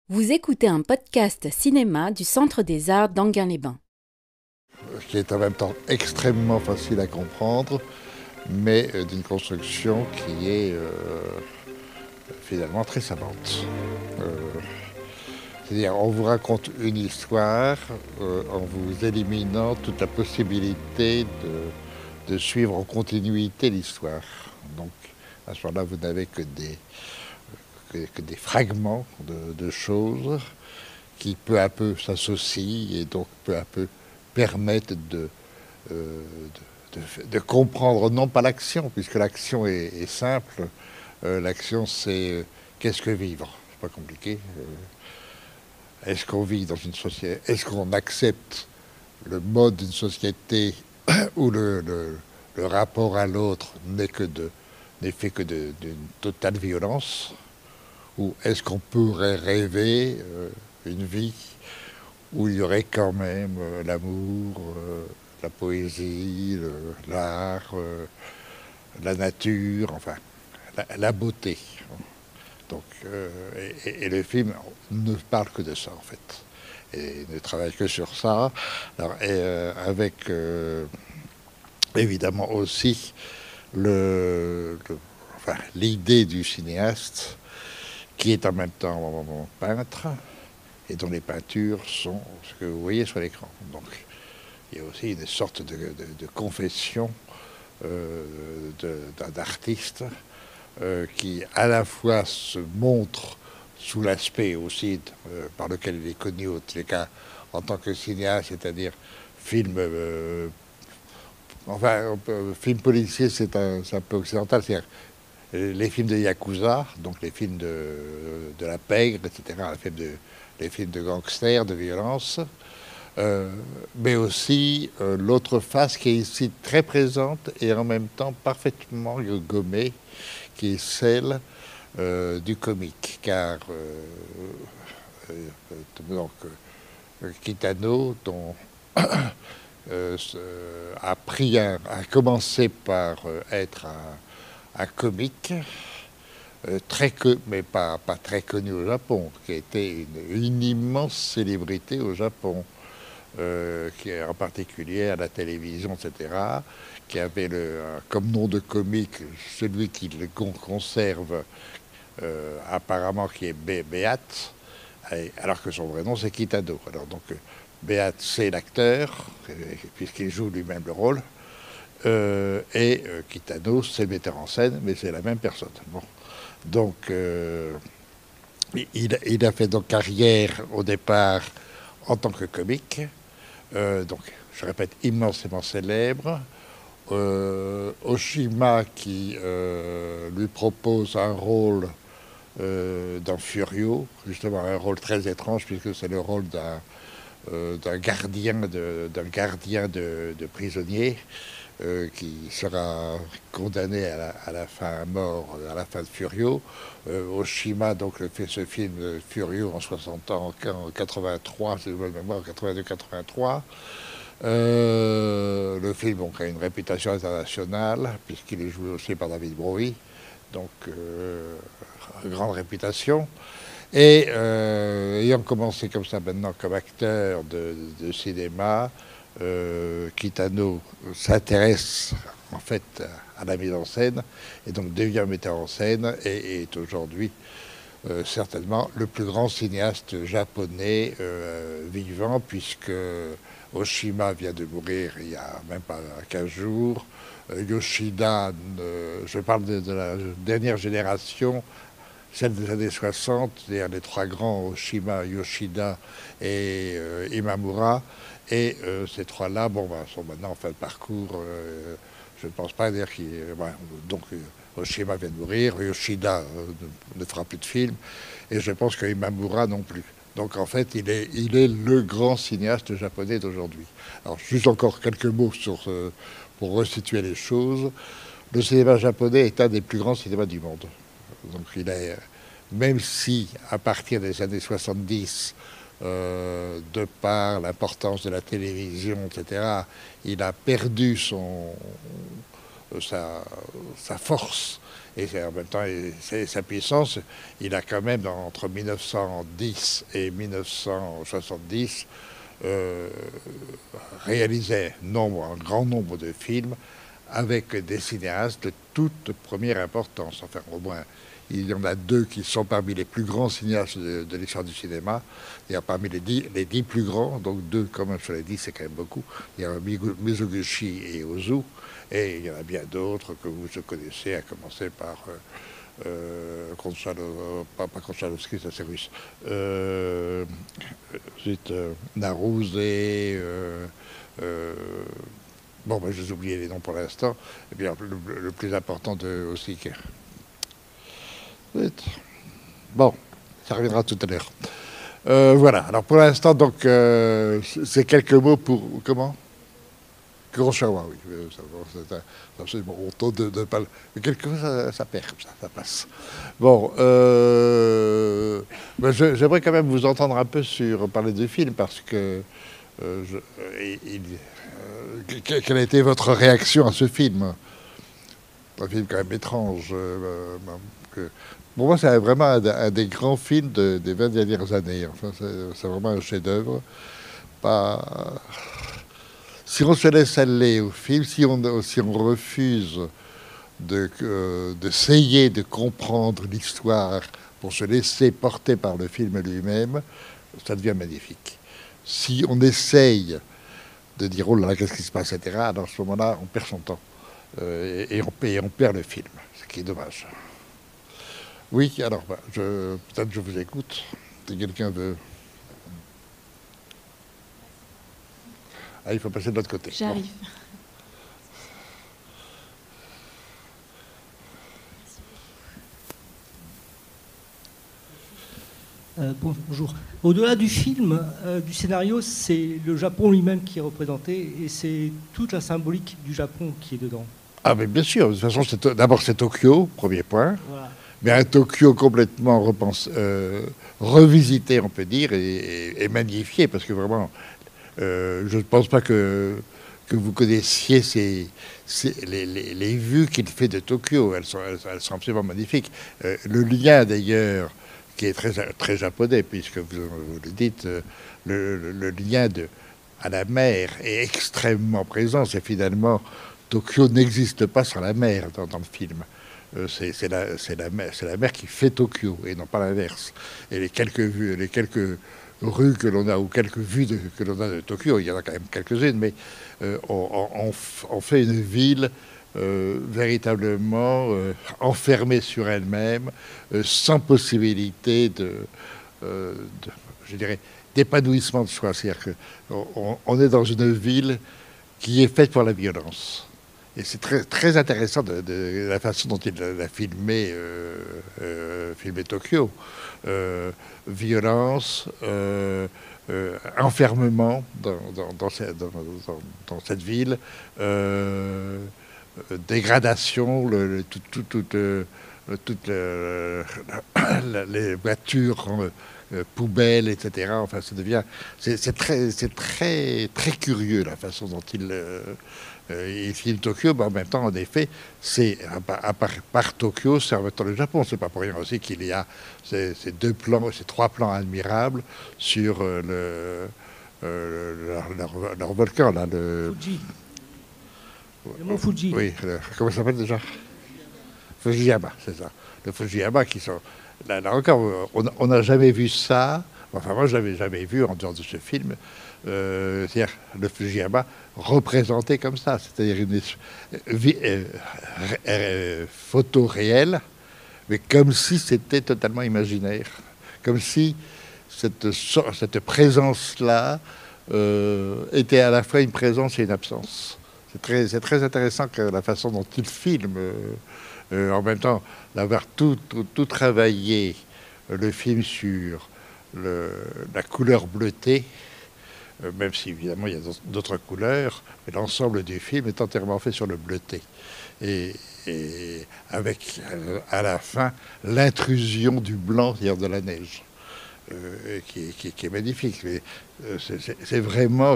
Vous écoutez un podcast cinéma du Centre des Arts d'Enghien-les-Bains. Qui est en même temps extrêmement facile à comprendre, mais d'une construction qui est finalement très savante. C'est-à-dire, on vous raconte une histoire en vous éliminant toute la possibilité de suivre en continuité l'histoire. Donc, à ce moment-là, vous n'avez que des fragments de choses qui peu à peu s'associent et donc peu à peu permettent de comprendre non pas l'action, puisque l'action est simple. L'action, c'est qu'est-ce que vivre? C'est pas compliqué. Est-ce qu'on vit dans une société? Est-ce qu'on accepte le mode d'une société où le rapport à l'autre n'est fait que d'une totale violence? Ou est-ce qu'on pourrait rêver une vie où il y aurait quand même l'amour, la poésie, l'art, la nature, enfin, la beauté. Donc, et le film ne parle que de ça, en fait. Et ne travaille que sur ça. Alors, avec, évidemment, aussi l'idée du cinéaste, qui est en même temps peintre, et dont les peintures sont ce que vous voyez sur l'écran. Donc, il y a aussi une sorte de confession d'un artiste qui à la fois se montre sous l'aspect aussi par lequel il est connu, en tous les cas, en tant que cinéaste, c'est-à-dire film, film policier, c'est un peu occidental, c'est-à-dire les films de Yakuza, donc les films de la pègre, etc., les films de gangsters, de violence, mais aussi l'autre face qui est ici très présente et en même temps parfaitement gommée, qui est celle du comique, car donc, Kitano, dont a commencé par être un comique, mais pas très connu au Japon, qui a été une immense célébrité au Japon, qui est en particulier à la télévision, etc., qui avait comme nom de comique celui qui le conserve apparemment, qui est Beat, alors que son vrai nom c'est Kitano. Alors donc Beat, c'est l'acteur, puisqu'il joue lui-même le rôle, et Kitano, c'est le metteur en scène, mais c'est la même personne. Bon. Donc, il a fait donc carrière au départ en tant que comique, donc, je répète, immensément célèbre. Oshima qui lui propose un rôle dans Furio, justement un rôle très étrange puisque c'est le rôle d'un gardien de prisonnier. Qui sera condamné à la fin à mort, à la fin de Furio. Oshima donc fait ce film Furio en 60 ans, en 83, c'est de bonne mémoire, 82-83. Le film donc, a une réputation internationale, puisqu'il est joué aussi par David Bowie, donc grande réputation. Et ayant commencé comme ça maintenant comme acteur de cinéma, Kitano s'intéresse en fait à la mise en scène et donc devient metteur en scène et est aujourd'hui certainement le plus grand cinéaste japonais vivant, puisque Oshima vient de mourir il y a même pas 15 jours. Yoshida, je parle de la dernière génération, celle des années 60, c'est-à-dire les trois grands, Oshima, Yoshida et Imamura. Et ces trois-là, sont maintenant en fin de parcours. Je ne pense pas dire qu'il. Donc Oshima vient de mourir, Yoshida ne fera plus de films, et je pense que Imamura non plus. Donc en fait, il est le grand cinéaste japonais d'aujourd'hui. Alors juste encore quelques mots pour resituer les choses. Le cinéma japonais est un des plus grands cinémas du monde. Donc il est, même si à partir des années 70, de par l'importance de la télévision, etc., il a perdu sa force Et en même temps, sa puissance, il a quand même, entre 1910 et 1970, réalisé un grand nombre de films avec des cinéastes de toute première importance. Enfin, au moins, il y en a 2 qui sont parmi les plus grands cinéastes de l'histoire du cinéma. Il y a parmi les 10 plus grands, donc 2 quand même sur les 10, c'est quand même beaucoup. Il y a Mizoguchi et Ozu, et il y en a bien d'autres que vous connaissez, à commencer par pas Konchalovsky, ça c'est russe. Ensuite, Naruse, bon, ben, je vous ai oublié les noms pour l'instant. Et bien, le plus important aussi. Bon, ça reviendra tout à l'heure. Voilà, alors pour l'instant, donc, c'est quelques mots pour... Comment Kurosawa, oui. C'est absolument honteux de ne pas... Mais quelquefois, ça perd comme ça passe. Bon, ben, j'aimerais quand même vous entendre un peu parler du film, parce que... quelle a été votre réaction à ce film? Un film quand même étrange. Pour moi, c'est vraiment un des grands films des 20 dernières années. Enfin, c'est vraiment un chef-d'œuvre. Si on se laisse aller au film, si on refuse d'essayer de comprendre l'histoire pour se laisser porter par le film lui-même, ça devient magnifique. Si on essaye de dire oh là là, qu'est-ce qui se passe, etc., dans ce moment-là, on perd son temps. Et on perd le film, ce qui est dommage. Oui, alors, bah, peut-être je vous écoute. Si quelqu'un veut... Ah, il faut passer de l'autre côté. J'arrive. Bonjour. Au-delà du film, du scénario, c'est le Japon lui-même qui est représenté et c'est toute la symbolique du Japon qui est dedans. Ah, mais bien sûr. De toute façon, d'abord, c'est Tokyo, premier point. Voilà. Mais un Tokyo complètement revisité, on peut dire, et magnifié, parce que vraiment, je ne pense pas que vous connaissiez les vues qu'il fait de Tokyo. Elles sont absolument magnifiques. Le lien, d'ailleurs, qui est très, très japonais, puisque vous le dites, le lien à la mer est extrêmement présent. C'est finalement, Tokyo n'existe pas sans la mer dans le film. C'est la mer qui fait Tokyo, et non pas l'inverse. Et les quelques rues que l'on a, ou quelques vues que l'on a de Tokyo, il y en a quand même quelques-unes, mais on fait une ville véritablement enfermée sur elle-même, sans possibilité je dirais, d'épanouissement de soi. C'est-à-dire qu'on est dans une ville qui est faite pour la violence. Et c'est très, très intéressant de la façon dont il a filmé Tokyo. Violence, enfermement dans cette ville, dégradation, toutes les voitures, poubelles, etc. Enfin, c'est très, très curieux la façon dont il filme Tokyo, mais en même temps, en effet, par Tokyo, c'est en même temps le Japon. C'est pas pour rien aussi qu'il y a ces 3 plans admirables sur leur volcan, là, Fuji. Le mont Fuji. Oui, comment ça s'appelle déjà? Fujiyama, c'est ça. Le Fujiyama qui sont... Là encore, on n'a jamais vu ça. Enfin, moi, je l'avais jamais vu en dehors de ce film. C'est-à-dire le Fujiyama représenté comme ça, c'est-à-dire une photo réelle, mais comme si c'était totalement imaginaire, comme si cette présence-là était à la fois une présence et une absence. C'est très intéressant que la façon dont il filme, en même temps, d'avoir tout travaillé le film sur la couleur bleutée, même si évidemment il y a d'autres couleurs, mais l'ensemble du film est entièrement fait sur le bleuté. Et avec à la fin l'intrusion du blanc, c'est-à-dire de la neige, qui est magnifique. C'est vraiment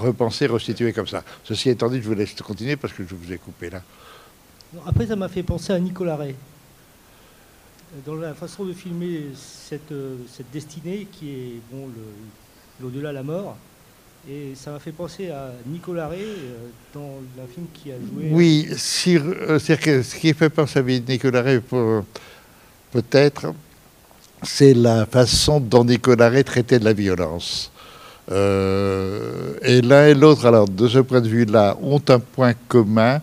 repenser, restituer comme ça. Ceci étant dit, je vous laisse continuer parce que je vous ai coupé là. Après, ça m'a fait penser à Nicolas Ray, dans la façon de filmer cette destinée qui est bon, l'au-delà de la mort. Et ça m'a fait penser à Nicolas Ray dans un film qui a joué... Oui, c'est que ce qui fait penser à Nicolas Ray, peut-être, c'est la façon dont Nicolas Ray traitait de la violence. Et l'un et l'autre, alors, de ce point de vue-là, ont un point commun.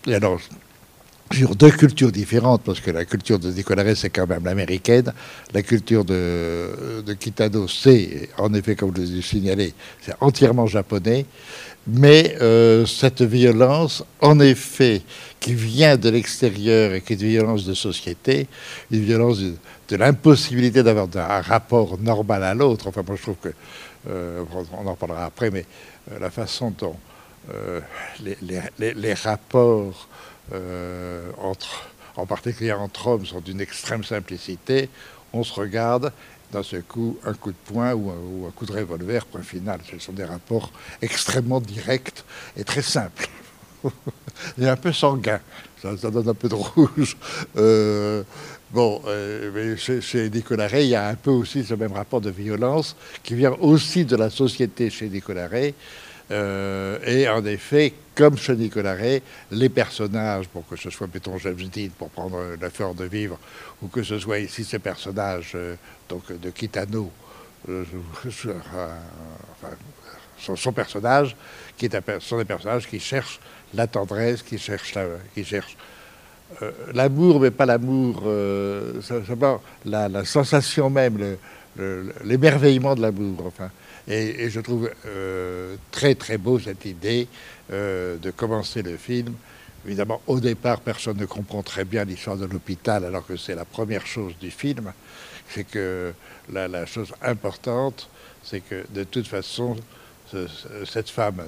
Et alors, sur deux cultures différentes, parce que la culture de Nicolas Ray, c'est quand même l'américaine. La culture de Kitano, c'est, en effet, comme je l'ai signalé, c'est entièrement japonais. Mais cette violence, en effet, qui vient de l'extérieur et qui est une violence de société, une violence de l'impossibilité d'avoir un rapport normal à l'autre. Enfin, moi, je trouve que, on en parlera après, mais la façon dont les rapports en particulier entre hommes, sont d'une extrême simplicité. On se regarde, d'un seul coup, un coup de poing ou un coup de revolver, point final. Ce sont des rapports extrêmement directs et très simples. Il est un peu sanguin, ça donne un peu de rouge. Mais chez Nicolas Ray, il y a un peu aussi ce même rapport de violence qui vient aussi de la société chez Nicolas Ray. Et en effet, comme chez Nicolas Ray, les personnages, pour que ce soit mettons James Dean pour prendre l'effort de vivre, ou que ce soit ici ces personnages donc de Kitano, son personnage, sont des personnages qui cherchent la tendresse, qui cherchent l'amour, mais pas l'amour, simplement la sensation même, l'émerveillement de l'amour, enfin. Et je trouve très très beau cette idée de commencer le film. Évidemment, au départ, personne ne comprend très bien l'histoire de l'hôpital, alors que c'est la première chose du film. C'est que la chose importante, c'est que de toute façon, cette femme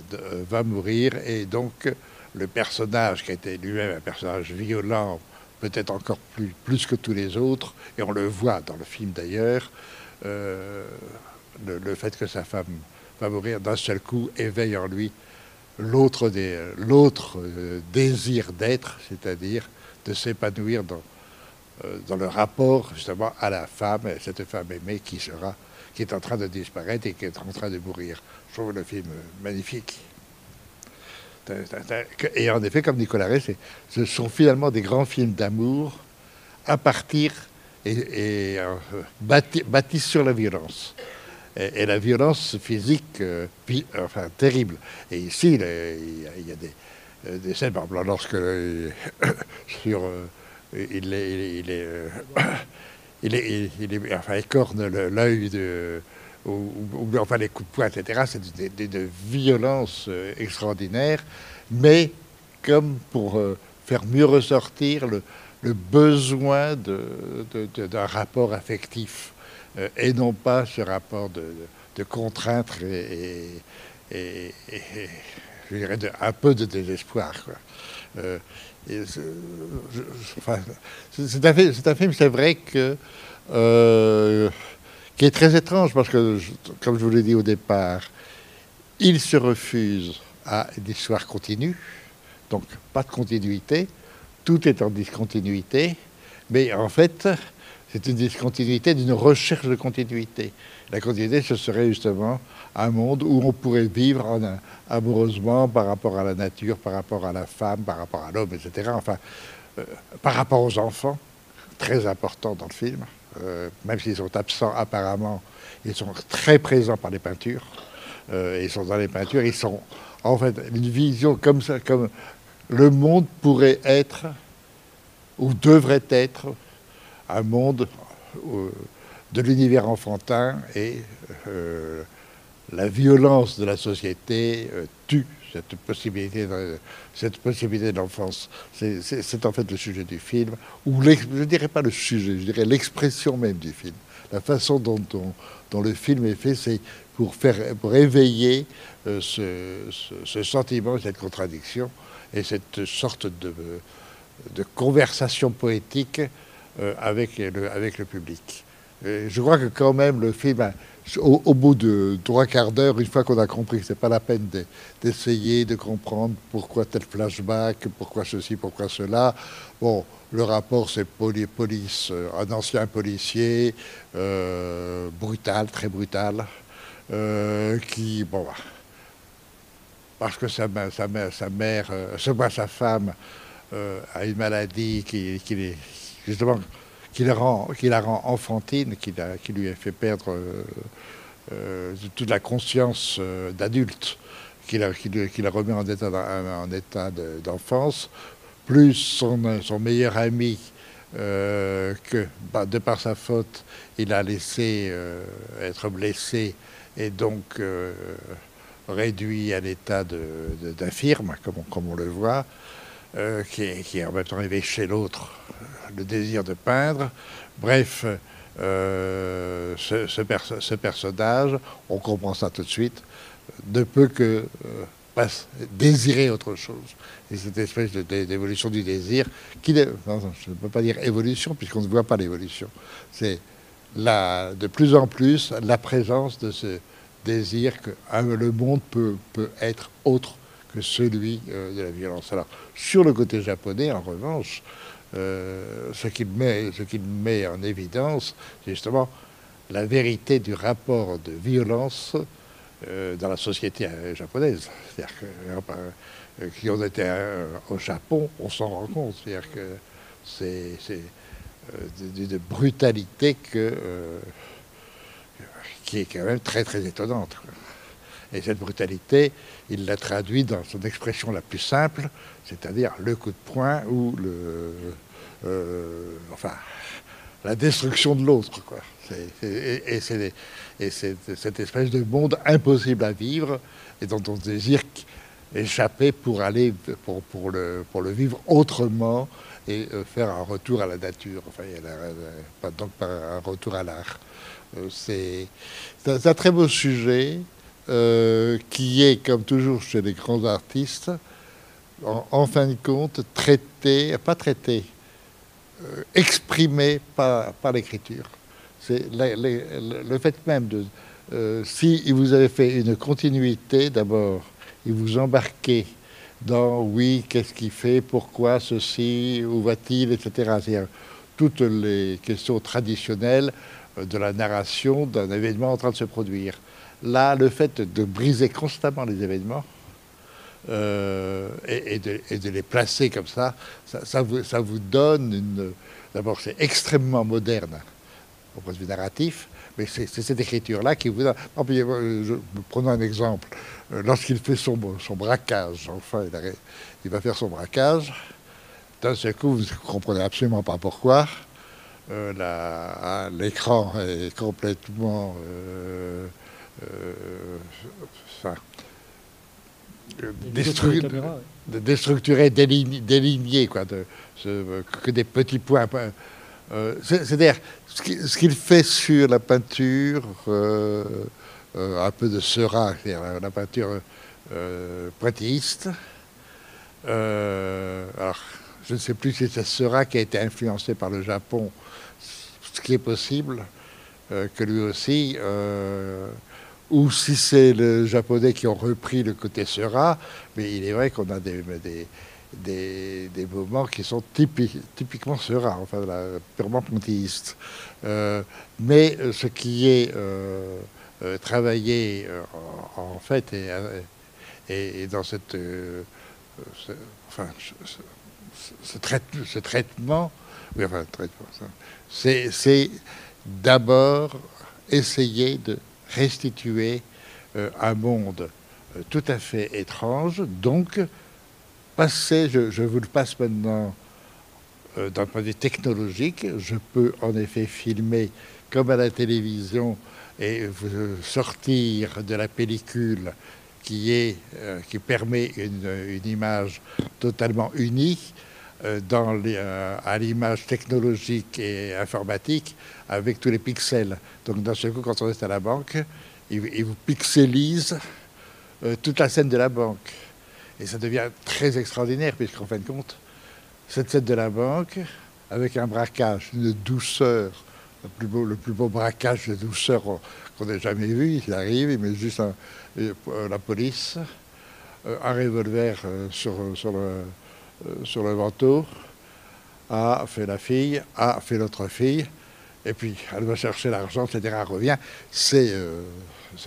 va mourir, et donc le personnage qui a été lui-même un personnage violent, peut-être encore plus que tous les autres, et on le voit dans le film d'ailleurs, le fait que sa femme va mourir d'un seul coup éveille en lui l'autre désir d'être, c'est-à-dire de s'épanouir dans le rapport justement à la femme, cette femme aimée qui est en train de disparaître et qui est en train de mourir. Je trouve le film magnifique. Et en effet, comme Nicolas Ray, ce sont finalement des grands films d'amour à partir et bâtis sur la violence. Et la violence physique, terrible. Et ici, il y a des scènes, par exemple, lorsque écorne l'œil ou enfin les coups de poing, etc. C'est de violence extraordinaire, mais comme pour faire mieux ressortir le besoin d'un rapport affectif. Et non pas ce rapport de contrainte et je dirais un peu de désespoir, quoi. C'est un film, c'est vrai que qui est très étrange parce que, comme je vous l'ai dit au départ, il se refuse à une histoire continue, donc pas de continuité, tout est en discontinuité, mais en fait, c'est une discontinuité d'une recherche de continuité. La continuité, ce serait justement un monde où on pourrait vivre amoureusement par rapport à la nature, par rapport à la femme, par rapport à l'homme, etc. Enfin, par rapport aux enfants, très important dans le film, même s'ils sont absents apparemment, ils sont très présents par les peintures. Ils sont dans les peintures, ils sont en fait une vision comme ça, comme le monde pourrait être ou devrait être un monde de l'univers enfantin, et la violence de la société tue cette possibilité d'enfance. C'est en fait le sujet du film, ou je ne dirais pas le sujet, je dirais l'expression même du film. La façon dont le film est fait, c'est pour éveiller ce sentiment, cette contradiction, et cette sorte de conversation poétique avec le public. Je crois que quand même le film au bout de 3/4 d'heure, une fois qu'on a compris que c'est pas la peine d'essayer de comprendre pourquoi tel flashback, pourquoi ceci, pourquoi cela, bon, le rapport c'est police, un ancien policier, brutal, très brutal, qui, bon, parce que sa mère, sa femme a une maladie justement, qui la rend enfantine, qui lui a fait perdre toute la conscience d'adulte, qui la remet en état d'enfance, plus son meilleur ami que, de par sa faute, il a laissé être blessé et donc réduit à l'état d'infirme, comme on le voit, qui a en même temps éveillé chez l'autre le désir de peindre. Bref, ce personnage, on comprend ça tout de suite, ne peut que désirer autre chose. Et cette espèce d'évolution du désir, je ne peux pas dire évolution, puisqu'on ne voit pas l'évolution. C'est de plus en plus la présence de ce désir que le monde peut être autre que celui de la violence. Alors, sur le côté japonais, en revanche, ce qu'il met en évidence, c'est justement la vérité du rapport de violence dans la société japonaise. C'est-à-dire que qui ont été au Japon, on s'en rend compte. C'est-à-dire que c'est d'une brutalité qui est quand même très très étonnante. Et cette brutalité, il l'a traduit dans son expression la plus simple, c'est-à-dire le coup de poing ou la destruction de l'autre, quoi. Et c'est cette espèce de monde impossible à vivre et dont on désire échapper pour le vivre autrement et faire un retour à la nature. Enfin, donc par un retour à l'art. C'est un très beau sujet. Qui est, comme toujours chez les grands artistes, en fin de compte, exprimé par l'écriture. C'est le fait même si vous avez fait une continuité, d'abord, et vous embarquez dans, oui, qu'est-ce qu'il fait, pourquoi ceci, où va-t-il, etc. C'est-à-dire toutes les questions traditionnelles de la narration d'un événement en train de se produire. Là, le fait de briser constamment les événements et de les placer comme ça vous donne une... D'abord, c'est extrêmement moderne au point de vue narratif, mais c'est cette écriture-là qui vous donne... Prenons un exemple. Lorsqu'il fait son braquage, enfin, il va faire son braquage, d'un seul coup, vous ne comprenez absolument pas pourquoi. L'écran est complètement... déstructuré, déligné, quoi, que des petits points. C'est-à-dire, ce qu'il fait sur la peinture, un peu de Seurat, la peinture pointilliste. Alors, je ne sais plus si c'est Seurat qui a été influencé par le Japon, ce qui est possible, que lui aussi... ou si c'est les Japonais qui ont repris le côté Seurat, mais il est vrai qu'on a des moments qui sont typiquement Seurat, enfin purement pontillistes. Mais ce qui est travaillé en fait et dans ce traitement, oui, enfin, c'est d'abord essayer de restituer un monde tout à fait étrange, donc passer, je vous le passe maintenant d'un point de vue technologique, je peux en effet filmer comme à la télévision et sortir de la pellicule qui permet une image totalement unie à l'image technologique et informatique avec tous les pixels. Donc d'un seul coup, quand on est à la banque, il vous pixelise toute la scène de la banque. Et ça devient très extraordinaire, puisqu'en fin de compte, cette scène de la banque, avec un braquage, une douceur le plus beau braquage de douceur qu'on ait jamais vu. Il arrive, il met juste la police, un revolver sur le manteau. A fait la fille, A fait l'autre fille, et puis elle va chercher l'argent, etc. Elle revient. C'est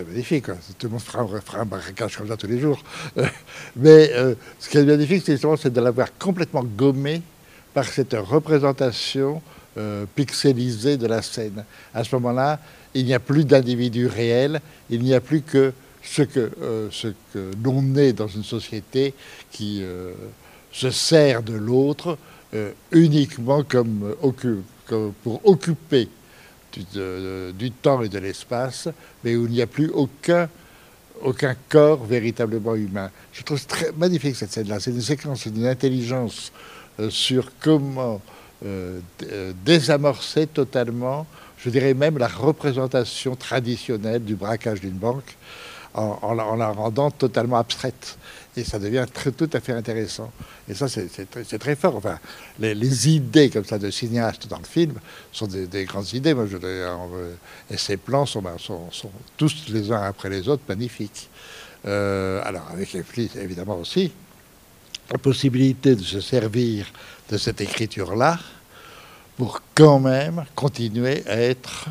magnifique, quoi. Tout le monde fera un braquage comme ça tous les jours. Mais ce qui est magnifique, c'est de l'avoir complètement gommé par cette représentation pixelisée de la scène. À ce moment-là, il n'y a plus d'individu réel, il n'y a plus que ce que l'on est dans une société qui se sert de l'autre uniquement comme pour occuper du temps et de l'espace, mais où il n'y a plus aucun corps véritablement humain. Je trouve très magnifique cette scène-là. C'est une séquence d'une intelligence sur comment désamorcer totalement, je dirais même, la représentation traditionnelle du braquage d'une banque en la rendant totalement abstraite. Et ça devient tout à fait intéressant. Et ça, c'est très fort. Enfin, les idées comme ça de cinéaste dans le film sont des grandes idées. Moi, et ces plans sont tous les uns après les autres magnifiques. Alors, avec les flics, évidemment aussi, la possibilité de se servir de cette écriture-là pour quand même continuer à être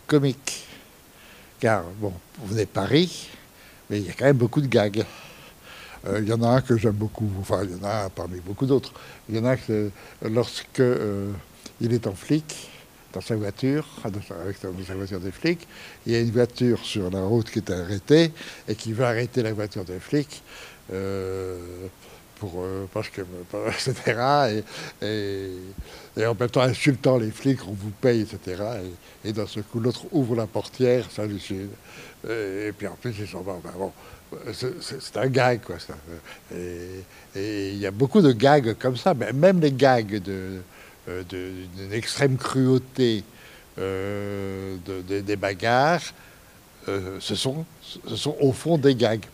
comique. Car, bon, vous venez de Paris, mais il y a quand même beaucoup de gags. Il y en a un que j'aime beaucoup, enfin il y en a un parmi beaucoup d'autres. Il y en a que lorsque il est en flic, dans sa voiture, avec sa voiture des flics, il y a une voiture sur la route qui est arrêtée et qui veut arrêter la voiture des flics parce que, etc. Et en même temps insultant les flics, on vous paye, etc. Et dans ce coup, l'autre ouvre la portière, ça lui suit. Et puis en plus, ils sont bon. C'est un gag, quoi. Ça. Et il y a beaucoup de gags comme ça, mais même les gags d'une extrême cruauté des bagarres, ce sont au fond des gags.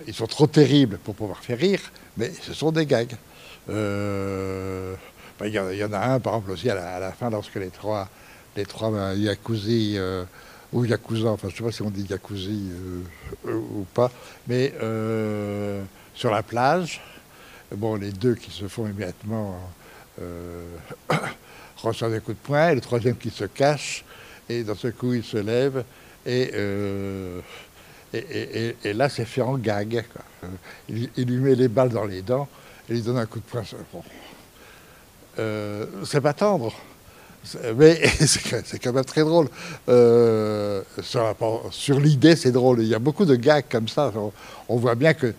Ils sont trop terribles pour pouvoir faire rire, mais ce sont des gags. Il y en a un, par exemple, aussi à la fin, lorsque les trois yakuzi ou yakuza, enfin je ne sais pas si on dit yakuzi ou pas, mais sur la plage, bon, les deux qui se font immédiatement reçoivent des coups de poing, et le troisième qui se cache, et dans ce coup il se lève, et là c'est fait en gag, quoi. Il lui met les balles dans les dents, et il lui donne un coup de poing. Bon. C'est pas tendre. Mais c'est quand même très drôle. Sur l'idée, c'est drôle. Il y a beaucoup de gags comme ça. On voit bien que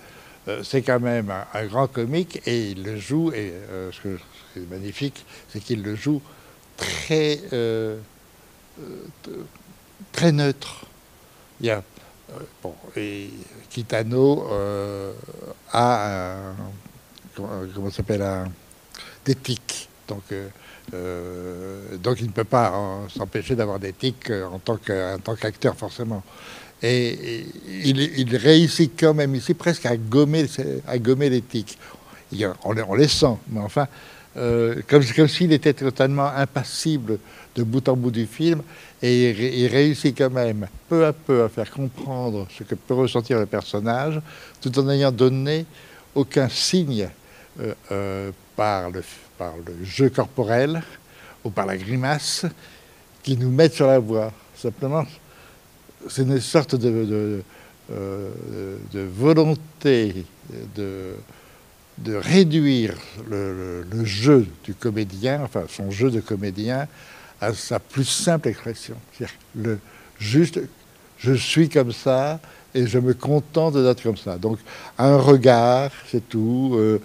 c'est quand même un grand comique et il le joue. Et ce qui est magnifique, c'est qu'il le joue très, très neutre. Il y a, et Kitano a comment ça s'appelle, des tics. Donc il ne peut pas s'empêcher d'avoir des tics en tant qu'acteur, forcément. Et il réussit quand même ici presque à gommer les tics. On les sent, mais enfin, comme s'il était totalement impassible de bout en bout du film, et il réussit quand même peu à peu à faire comprendre ce que peut ressentir le personnage, tout en n'ayant donné aucun signe par le jeu corporel ou par la grimace qui nous met sur la voie. Simplement, c'est une sorte de volonté de réduire le jeu du comédien, enfin son jeu de comédien, à sa plus simple expression. C'est-à-dire juste, je suis comme ça et je me contente d'être comme ça. Donc, un regard, c'est tout.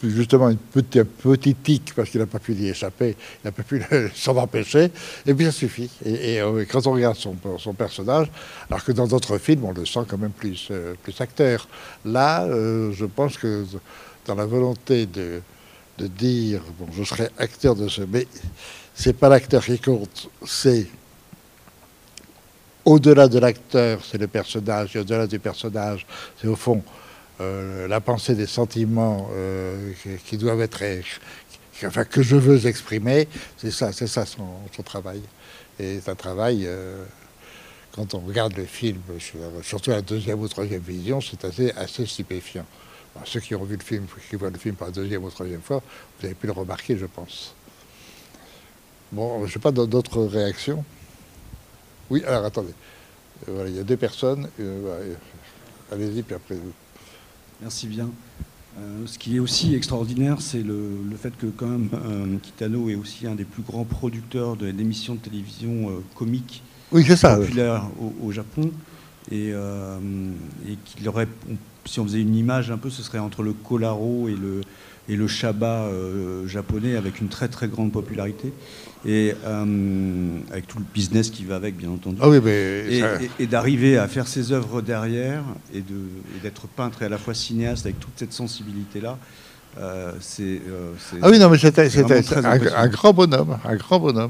Justement un petit tic, parce qu'il n'a pas pu y échapper, il n'a pas pu s'en empêcher, et puis ça suffit. Et quand on regarde son personnage, alors que dans d'autres films, on le sent quand même plus acteur. Là, je pense que dans la volonté de dire, bon, je serai acteur de ce... Mais c'est pas l'acteur qui compte, c'est... Au-delà de l'acteur, c'est le personnage, et au-delà du personnage, c'est au fond... la pensée des sentiments qui doivent être enfin, que je veux exprimer, c'est ça son travail. Et c'est un travail, quand on regarde le film, surtout à la deuxième ou troisième vision, c'est assez stupéfiant. Alors, ceux qui ont vu le film, qui voient le film pour la deuxième ou troisième fois, vous avez pu le remarquer, je pense. Bon, je n'ai pas d'autres réactions. Oui, alors attendez. Voilà, il y a deux personnes. Allez-y, puis après vous. Merci bien. Ce qui est aussi extraordinaire, c'est le fait que quand même Kitano est aussi un des plus grands producteurs d'émissions de télévision comiques Oui, c'est ça. populaires au Japon. Et qu'il aurait, si on faisait une image un peu, ce serait entre le Kolaro et le Shaba japonais, avec une très très grande popularité. Et avec tout le business qui va avec, bien entendu. Ah oui, mais et d'arriver à faire ses œuvres derrière et d'être peintre et à la fois cinéaste avec toute cette sensibilité-là, c'est ah oui, non, mais c'était un grand bonhomme, Voilà.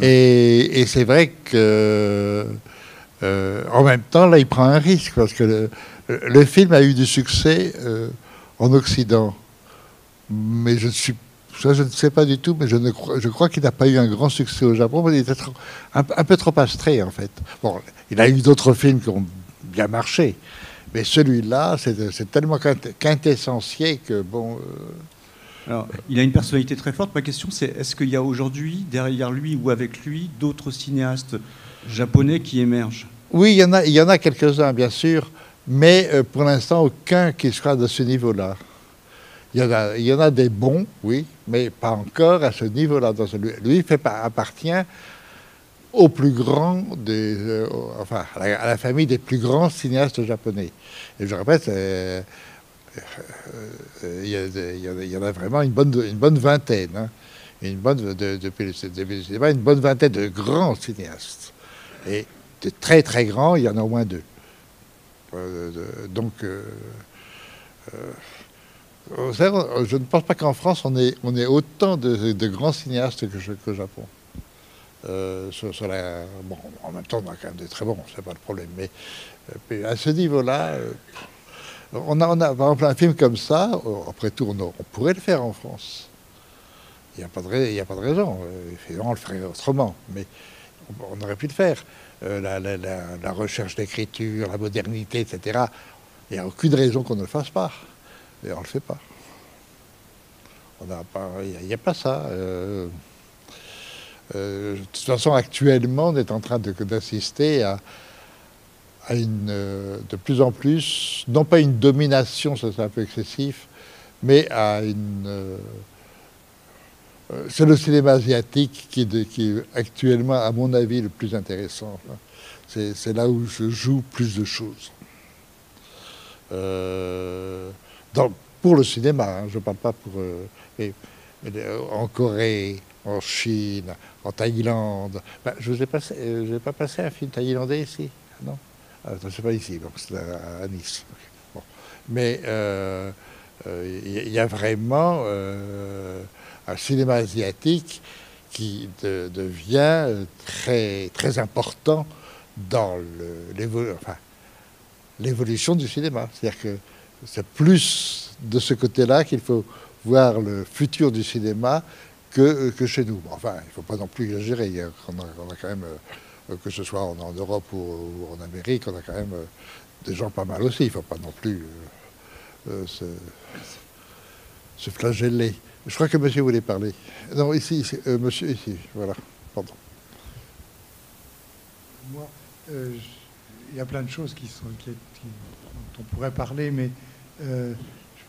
Et c'est vrai que en même temps, là, il prend un risque parce que le film a eu du succès en Occident, mais je ne sais pas du tout, mais je crois qu'il n'a pas eu un grand succès au Japon, parce qu'il était un peu trop abstrait, en fait. Bon, il a eu d'autres films qui ont bien marché, mais celui-là, c'est tellement quintessentiel que, bon... Alors, il a une personnalité très forte. Ma question, c'est est-ce qu'il y a aujourd'hui, derrière lui ou avec lui, d'autres cinéastes japonais qui émergent? Oui, il y en a quelques-uns, bien sûr, mais pour l'instant, aucun qui sera de ce niveau-là. Il y en a des bons, oui, mais pas encore à ce niveau-là. Lui, appartient au plus grand enfin, à la famille des plus grands cinéastes japonais. Et je répète, il y en a vraiment une bonne vingtaine. Hein, une bonne vingtaine de grands cinéastes. Et de très très grands, il y en a au moins deux. Je ne pense pas qu'en France, on ait autant de grands cinéastes que au Japon. Bon, en même temps, on a quand même des très bons, c'est pas le problème. Mais à ce niveau-là, on a par exemple un film comme ça, après tout, on pourrait le faire en France. Il n'y a pas de raison. On le ferait autrement, mais on aurait pu le faire. La recherche d'écriture, la modernité, etc. Il n'y a aucune raison qu'on ne le fasse pas. Et on ne le fait pas. Il n'y a pas ça. De toute façon, actuellement, on est en train d'assister à de plus en plus, non pas une domination, ça c'est un peu excessif, mais à c'est le cinéma asiatique qui est actuellement, à mon avis, le plus intéressant. C'est là où se joue plus de choses. Pour le cinéma, hein, je ne parle pas pour... mais en Corée, en Chine, en Thaïlande. Ben, je n'ai pas passé un film thaïlandais ici, non? C'est pas ici, c'est à Nice. Bon. Mais il y a vraiment un cinéma asiatique qui devient très, très important dans l'évolution du cinéma. C'est-à-dire que c'est plus de ce côté-là qu'il faut voir le futur du cinéma que chez nous. Enfin, il ne faut pas non plus exagérer. On a quand même, que ce soit en Europe ou en Amérique, on a quand même des gens pas mal aussi. Il ne faut pas non plus se flageller. Je crois que monsieur voulait parler. Non, ici monsieur, ici, voilà. Pardon. Moi, il y a plein de choses dont on pourrait parler, mais je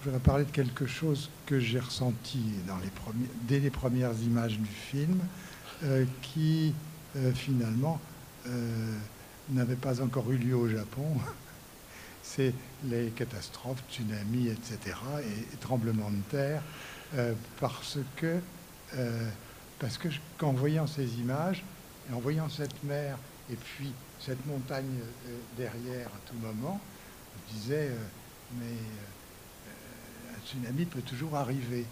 voudrais parler de quelque chose que j'ai ressenti dès les premières images du film, qui finalement n'avait pas encore eu lieu au Japon. C'est les catastrophes, tsunamis, etc., et tremblements de terre, parce que qu'en voyant ces images, et en voyant cette mer, et puis cette montagne derrière à tout moment, je disais, mais un tsunami peut toujours arriver.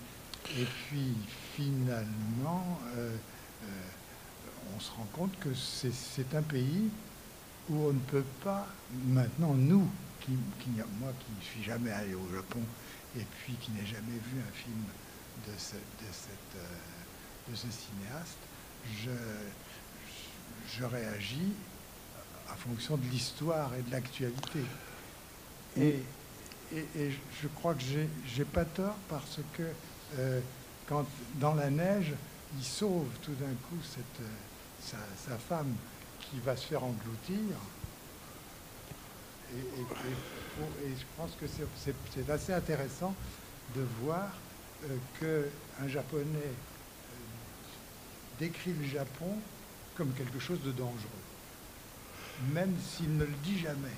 Et puis finalement, on se rend compte que c'est un pays où on ne peut pas, maintenant, nous, moi qui ne suis jamais allé au Japon, et puis qui n'ai jamais vu un film de ce cinéaste, je réagis en fonction de l'histoire et de l'actualité. Et je crois que j'ai pas tort, parce que quand dans la neige, il sauve tout d'un coup sa femme qui va se faire engloutir. Et je pense que c'est assez intéressant de voir qu'un Japonais décrit le Japon comme quelque chose de dangereux, même s'il ne le dit jamais.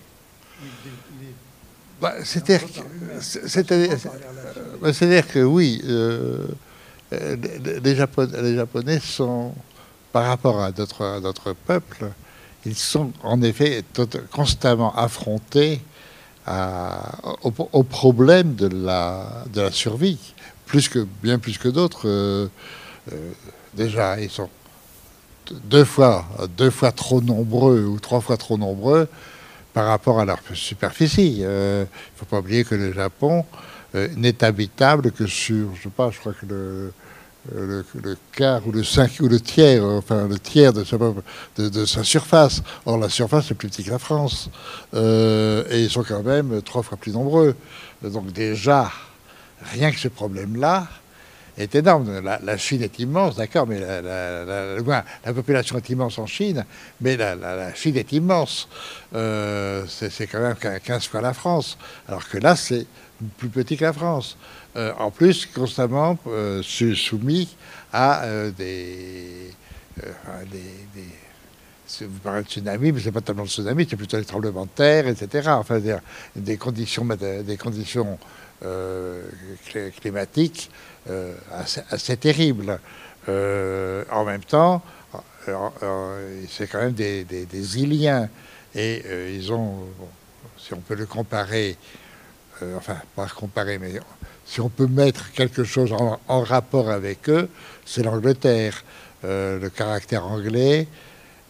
C'est-à-dire que oui, les Japonais sont, par rapport à d'autres peuples, ils sont en effet constamment affrontés au problème de la survie, bien plus que d'autres. Déjà, ils sont deux fois trop nombreux ou 3 fois trop nombreux par rapport à leur superficie. Il ne faut pas oublier que le Japon n'est habitable que sur, je crois que le quart ou le tiers, enfin le tiers de sa surface. Or, la surface est plus petite que la France. Et ils sont quand même 3 fois plus nombreux. Donc déjà, rien que ce problème-là est énorme. La Chine est immense, d'accord, mais la population est immense en Chine, mais la Chine est immense. C'est quand même 15 fois la France. Alors que là, c'est plus petit que la France. En plus, constamment soumis à vous parlez de tsunami, mais c'est pas tellement le tsunami, c'est plutôt les tremblements de terre, etc. Enfin, des conditions climatiques assez terribles. En même temps, c'est quand même des Iliens. Et ils ont, si on peut le comparer, enfin, pas comparer, mais si on peut mettre quelque chose en rapport avec eux, c'est l'Angleterre. Le caractère anglais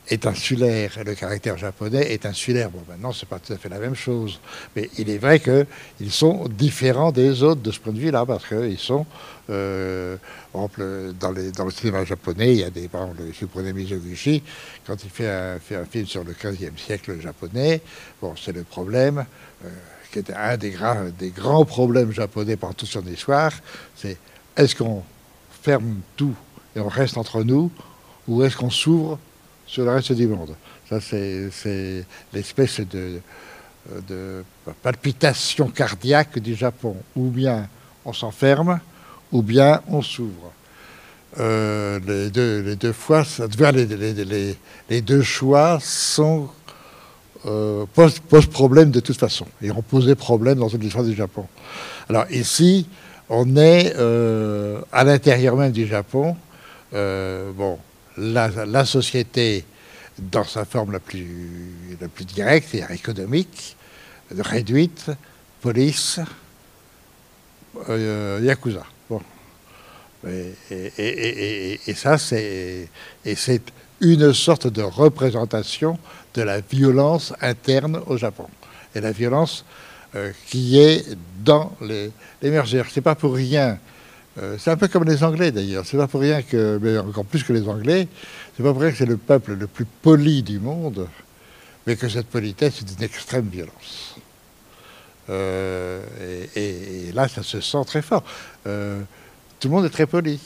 est insulaire, et le caractère japonais est insulaire. Bon, maintenant, c'est pas tout à fait la même chose. Mais il est vrai qu'ils sont différents des autres de ce point de vue-là, parce qu'ils sont, par exemple, dans le cinéma japonais, il y a par exemple, si vous prenez Mizoguchi, quand il fait un film sur le XVe siècle japonais, bon, c'est le problème, qui était un des grands problèmes japonais pendant toute son histoire, c'est est-ce qu'on ferme tout et on reste entre nous, ou est-ce qu'on s'ouvre sur le reste du monde? Ça, c'est l'espèce de palpitation cardiaque du Japon. Ou bien on s'enferme, ou bien on s'ouvre. Les deux fois, les deux choix posent problème de toute façon. Et ont posé problème dans toute l'histoire du Japon. Alors ici, on est à l'intérieur même du Japon. Bon, la société, dans sa forme la plus directe, c'est-à-dire économique, réduite, police, yakuza. Bon. Et ça, c'est une sorte de représentation de la violence interne au Japon. Et la violence qui est dans les mœurs. C'est pas pour rien. C'est un peu comme les Anglais d'ailleurs. C'est pas pour rien que, mais encore plus que les Anglais, c'est pas pour rien que c'est le peuple le plus poli du monde, mais que cette politesse est d'une extrême violence. Et là, ça se sent très fort. Tout le monde est très poli,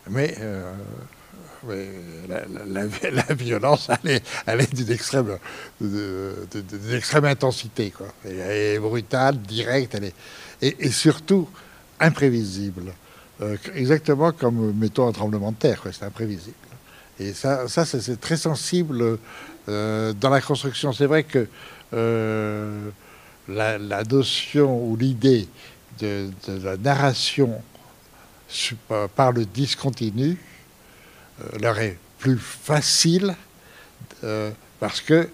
mais la violence, elle est d'une extrême intensité, quoi. Elle est brutale, directe, et surtout imprévisible. Exactement comme, mettons, un tremblement de terre, quoi. C'est imprévisible. Et ça c'est très sensible dans la construction. C'est vrai que la notion ou l'idée de la narration par le discontinu leur est plus facile parce que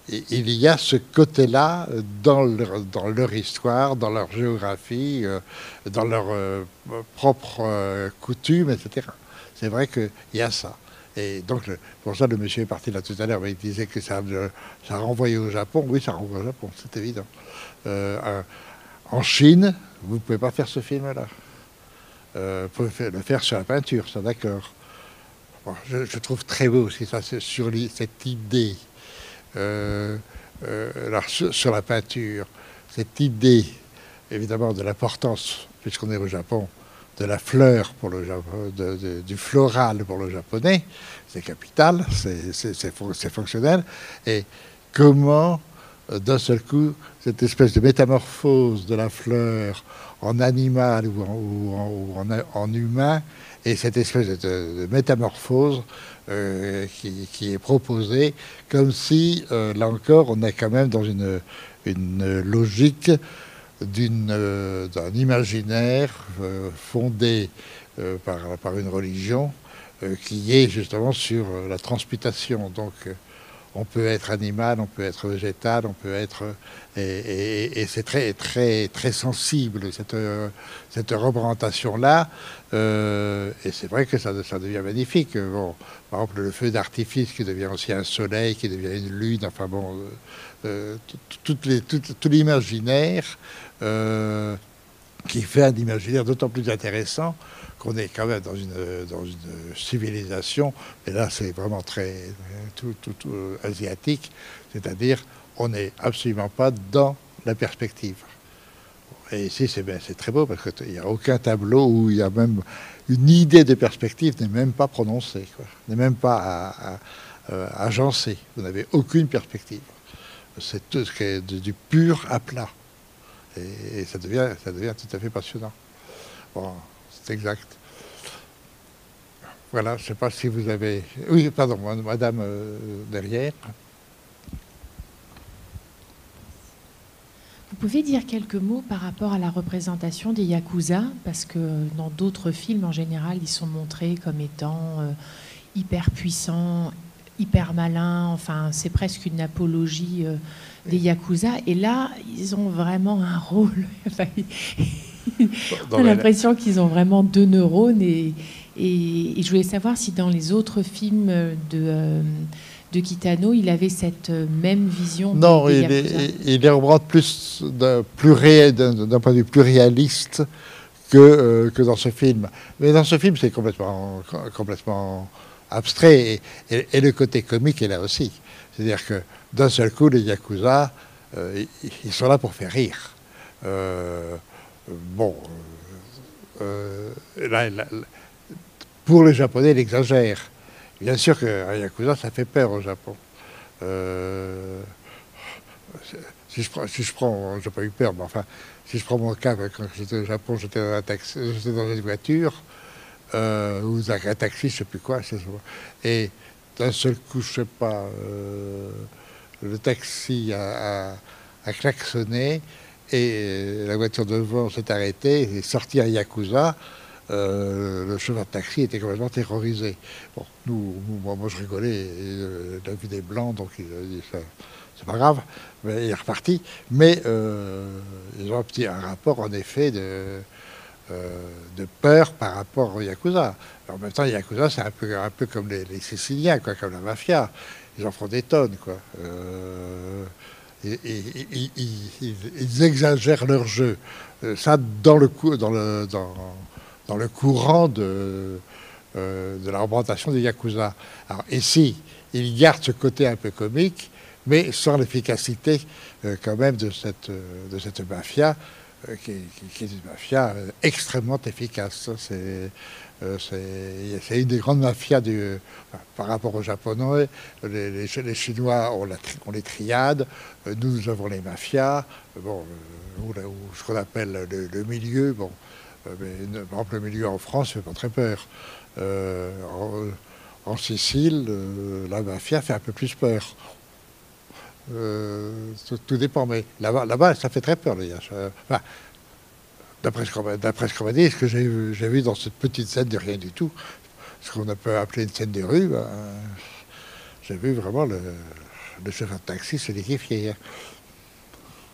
il y a ce côté-là dans leur histoire, dans leur géographie, dans leurs propres coutumes, etc. C'est vrai qu'il y a ça. Et donc, pour ça, le monsieur est parti là tout à l'heure, mais il disait que ça renvoyait au Japon. Oui, ça renvoie au Japon, c'est évident. En Chine, vous ne pouvez pas faire ce film-là. peut le faire sur la peinture, ça d'accord. Bon, je trouve très beau aussi ça, sur cette idée, alors sur la peinture, cette idée évidemment de l'importance, puisqu'on est au Japon, de la fleur pour le Japon, du floral pour le japonais, c'est capital, c'est fonctionnel. Et comment, d'un seul coup, cette espèce de métamorphose de la fleur en animal ou en humain, et cette espèce de métamorphose qui est proposée, comme si, là encore, on est quand même dans une logique d'un imaginaire fondé par une religion qui est justement sur la transmutation. Donc on peut être animal, on peut être végétal, on peut être... Et c'est très, très, très sensible, cette représentation-là. Et c'est vrai que ça devient magnifique. Bon, par exemple, le feu d'artifice qui devient aussi un soleil, qui devient une lune, enfin bon... tout l'imaginaire qui fait un imaginaire d'autant plus intéressant qu'on est quand même dans une civilisation, et là c'est vraiment très tout asiatique, c'est-à-dire on n'est absolument pas dans la perspective. Et ici c'est très beau parce qu'il n'y a aucun tableau où il y a même une idée de perspective n'est même pas prononcée, n'est même pas agencée. Vous n'avez aucune perspective. C'est tout ce qui est du pur à plat. Et ça devient tout à fait passionnant. Bon, c'est exact. Voilà, je ne sais pas si vous avez... Oui, pardon, madame derrière. Vous pouvez dire quelques mots par rapport à la représentation des Yakuza, parce que dans d'autres films, en général, ils sont montrés comme étant hyper puissants, hyper malins, enfin, c'est presque une apologie des Yakuza. Et là, ils ont vraiment un rôle. Enfin, on a l'impression qu'ils ont vraiment 2 neurones. Et je voulais savoir si dans les autres films de Kitano, il avait cette même vision. Non, il les reprend plus d'un point de vue plus réaliste que dans ce film. Mais dans ce film, c'est complètement abstrait. Et le côté comique est là aussi. C'est-à-dire que d'un seul coup, les Yakuza, ils sont là pour faire rire. Pour les Japonais, il exagère. Bien sûr qu'un Yakuza, ça fait peur au Japon. Si je prends, j'ai pas eu peur, mais enfin, si je prends mon cas, quand j'étais au Japon, j'étais dans une voiture, ou dans un taxi, je sais plus quoi, et d'un seul coup, je sais pas, le taxi a klaxonné, et la voiture devant s'est arrêtée, et est sorti un Yakuza. Le chauffeur de taxi était complètement terrorisé. Bon, moi je rigolais, il a vu des blancs, donc il a dit ça, c'est pas grave, mais il est reparti. Mais ils ont un rapport en effet de peur par rapport aux Yakuza. Alors, en même temps, les Yakuza, c'est un peu comme les Siciliens, quoi, comme la mafia. Ils en font des tonnes, quoi. Ils exagèrent leur jeu. Ça, dans le courant de la représentation des Yakuza. Alors ici, il garde ce côté un peu comique, mais sans l'efficacité quand même de cette mafia, qui est une mafia extrêmement efficace. C'est une des grandes mafias par rapport aux Japonais. Les Chinois ont les triades, nous avons les mafias, ou ce qu'on appelle le milieu. Bon, mais, par exemple, le milieu en France fait pas très peur. En Sicile, la mafia fait un peu plus peur. Tout dépend, mais là-bas, ça fait très peur, les gars. Enfin, d'après ce qu'on m'a dit, ce que j'ai vu dans cette petite scène de rien du tout, ce qu'on peut appeler une scène de rue, j'ai vu vraiment le chauffeur de taxi se liquéfier.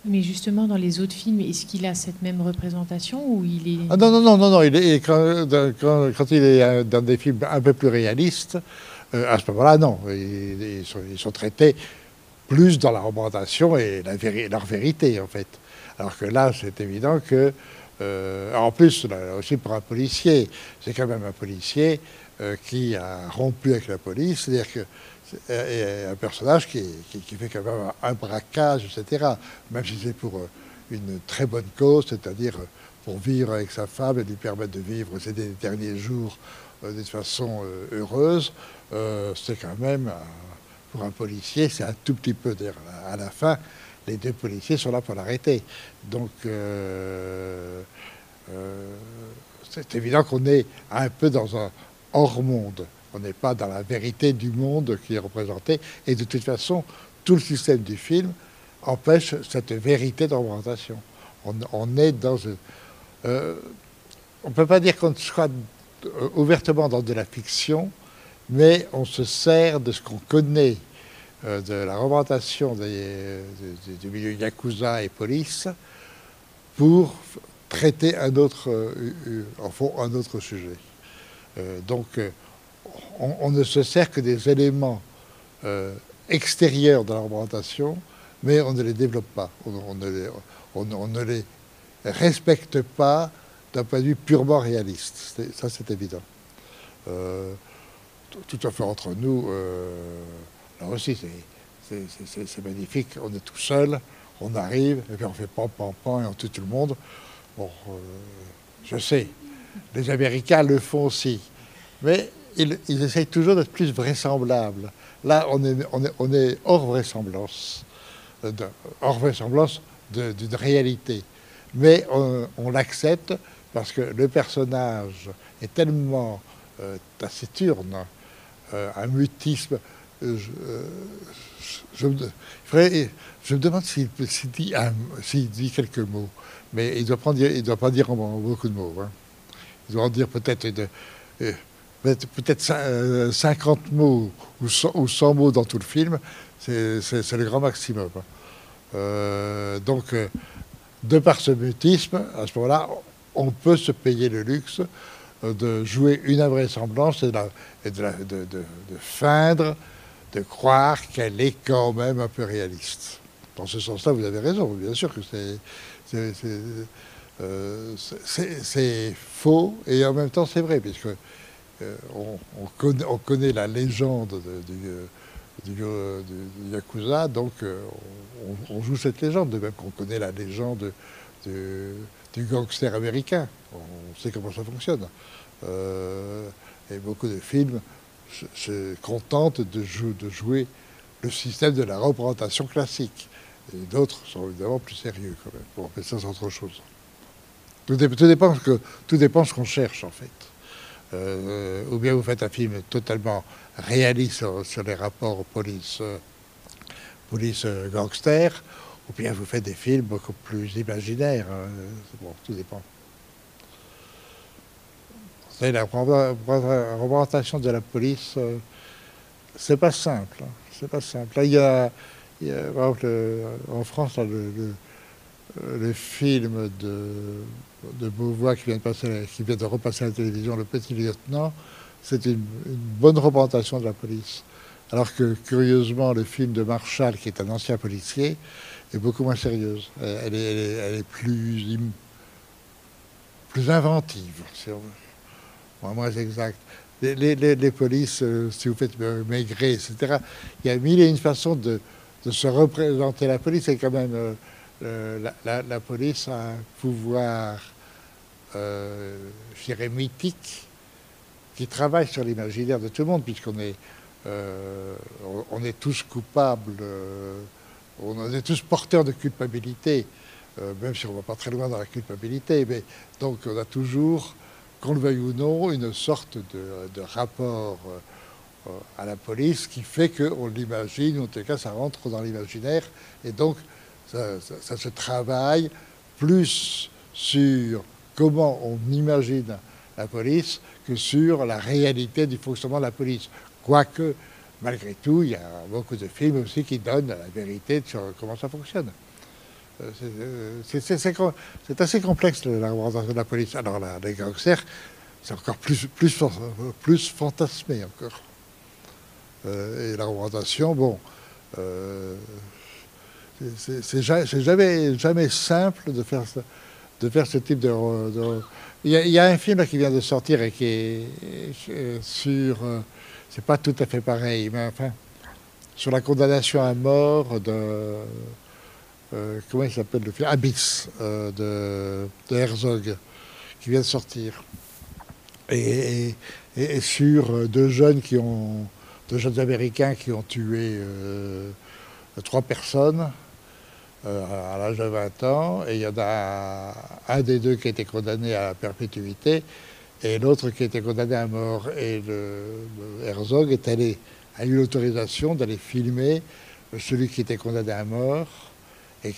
Mais justement, dans les autres films, est-ce qu'il a cette même représentation ou il est... Ah non, quand il est dans des films un peu plus réalistes, à ce moment-là, non. Ils sont traités plus dans la représentation et leur vérité, en fait. Alors que là, c'est évident que En plus, là aussi pour un policier, c'est quand même un policier qui a rompu avec la police, c'est-à-dire que c'est un personnage qui fait quand même un braquage, etc. Même si c'est pour une très bonne cause, c'est-à-dire pour vivre avec sa femme et lui permettre de vivre ses derniers jours de façon heureuse, c'est quand même, pour un policier, c'est un tout petit peu, à la fin, les deux policiers sont là pour l'arrêter. Donc, c'est évident qu'on est un peu dans un hors-monde. On n'est pas dans la vérité du monde qui est représenté. Et de toute façon, tout le système du film empêche cette vérité de représentation. On est dans... on ne peut pas dire qu'on soit ouvertement dans de la fiction, mais on se sert de ce qu'on connaît de la représentation du milieu Yakuza et police pour traiter un autre, en fond, un autre sujet. Donc, on ne se sert que des éléments extérieurs de la représentation, mais on ne les développe pas. On ne les respecte pas d'un point de vue purement réaliste. Ça, c'est évident. Tout à fait entre nous, là aussi, c'est magnifique. On est tout seul, on arrive, et puis on fait pan, pan, pan, et on tue tout le monde. Bon, je sais, les Américains le font aussi. Mais ils essayent toujours d'être plus vraisemblables. Là, on est hors vraisemblance, d'une réalité. Mais on l'accepte parce que le personnage est tellement taciturne, un mutisme. Je me demande s'il dit quelques mots, mais il ne doit pas dire beaucoup de mots. Hein. Il doit en dire peut-être 50 mots ou 100 mots dans tout le film. C'est le grand maximum. Donc, de par ce mutisme, à ce moment-là, on peut se payer le luxe de jouer une invraisemblance et de feindre, de croire qu'elle est quand même un peu réaliste. Dans ce sens-là, vous avez raison. Bien sûr que c'est faux et en même temps c'est vrai, puisque on connaît la légende du Yakuza, donc on joue cette légende, de même qu'on connaît la légende du gangster américain. On sait comment ça fonctionne. Et beaucoup de films se contentent de jouer le système de la représentation classique. Et d'autres sont évidemment plus sérieux quand même. Bon, mais ça c'est autre chose. Tout dépend de ce qu'on cherche en fait. Ou bien vous faites un film totalement réaliste sur les rapports police-gangster, ou bien vous faites des films beaucoup plus imaginaires. Bon, tout dépend. La représentation de la police, c'est pas simple. C'est pas simple. Là, par exemple, en France, là, le film de Beauvois qui vient de repasser à la télévision, Le Petit Lieutenant, c'est une bonne représentation de la police. Alors que, curieusement, le film de Marshall, qui est un ancien policier, est beaucoup moins sérieuse. Elle est plus inventive, si on veut. Moins exact. Les polices, si vous faites Maigret, etc., il y a mille et une façons de se représenter la police. C'est quand même la police a un pouvoir, je dirais, mythique, qui travaille sur l'imaginaire de tout le monde, puisqu'on est, on est tous coupables, on est tous porteurs de culpabilité, même si on ne va pas très loin dans la culpabilité. Mais donc on a toujours, qu'on le veuille ou non, une sorte de rapport à la police qui fait qu'on l'imagine, ou en tout cas ça rentre dans l'imaginaire, et donc ça se travaille plus sur comment on imagine la police que sur la réalité du fonctionnement de la police. Quoique, malgré tout, il y a beaucoup de films aussi qui donnent la vérité sur comment ça fonctionne. C'est assez complexe la représentation de la police. Alors les gangsters, c'est encore plus fantasmé encore. Et la représentation, bon, c'est jamais simple de faire ça, faire ce type de... Il y a un film là, qui vient de sortir et qui est sur... c'est pas tout à fait pareil, mais enfin, sur la condamnation à mort de... comment il s'appelle le film? Abyss, de Herzog, qui vient de sortir. Et sur deux jeunes Américains qui ont tué 3 personnes à l'âge de 20 ans, et il y en a un des deux qui a été condamné à la perpétuité et l'autre qui a été condamné à mort. Et Herzog a eu l'autorisation d'aller filmer celui qui était condamné à mort et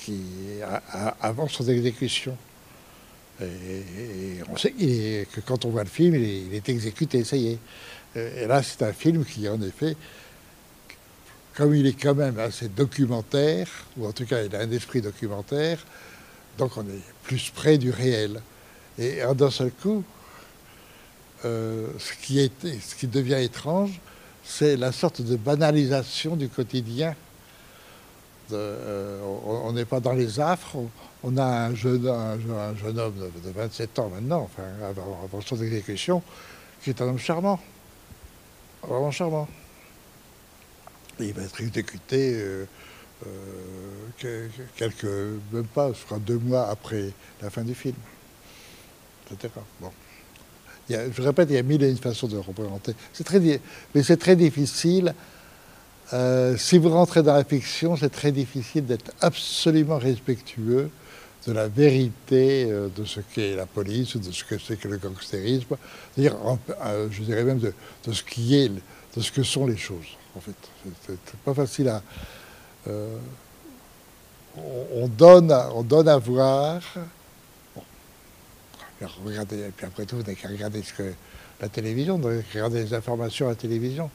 avant son exécution. Et on sait que quand on voit le film, il est exécuté, ça y est. Et là, c'est un film qui, en effet, comme il est quand même assez documentaire, ou en tout cas il a un esprit documentaire, donc on est plus près du réel. Et d'un seul coup, ce qui devient étrange, c'est la sorte de banalisation du quotidien. On n'est pas dans les affres, on a un jeune homme de 27 ans maintenant, enfin, avant son exécution, qui est un homme charmant, vraiment charmant. Et il va être exécuté même pas, je crois 2 mois après la fin du film, etc. Bon. Je répète, il y a 1001 façons de représenter. Mais c'est très difficile. Si vous rentrez dans la fiction, c'est très difficile d'être absolument respectueux de la vérité de ce qu'est la police, ou de ce que c'est que le gangstérisme, c'est-à-dire, je dirais même de ce que sont les choses. En fait, c'est pas facile à. On donne à voir. Bon. Alors, regardez, et puis après tout, vous n'avez qu'à regarder la télévision, vous n'avez qu'à regarder les informations à la télévision.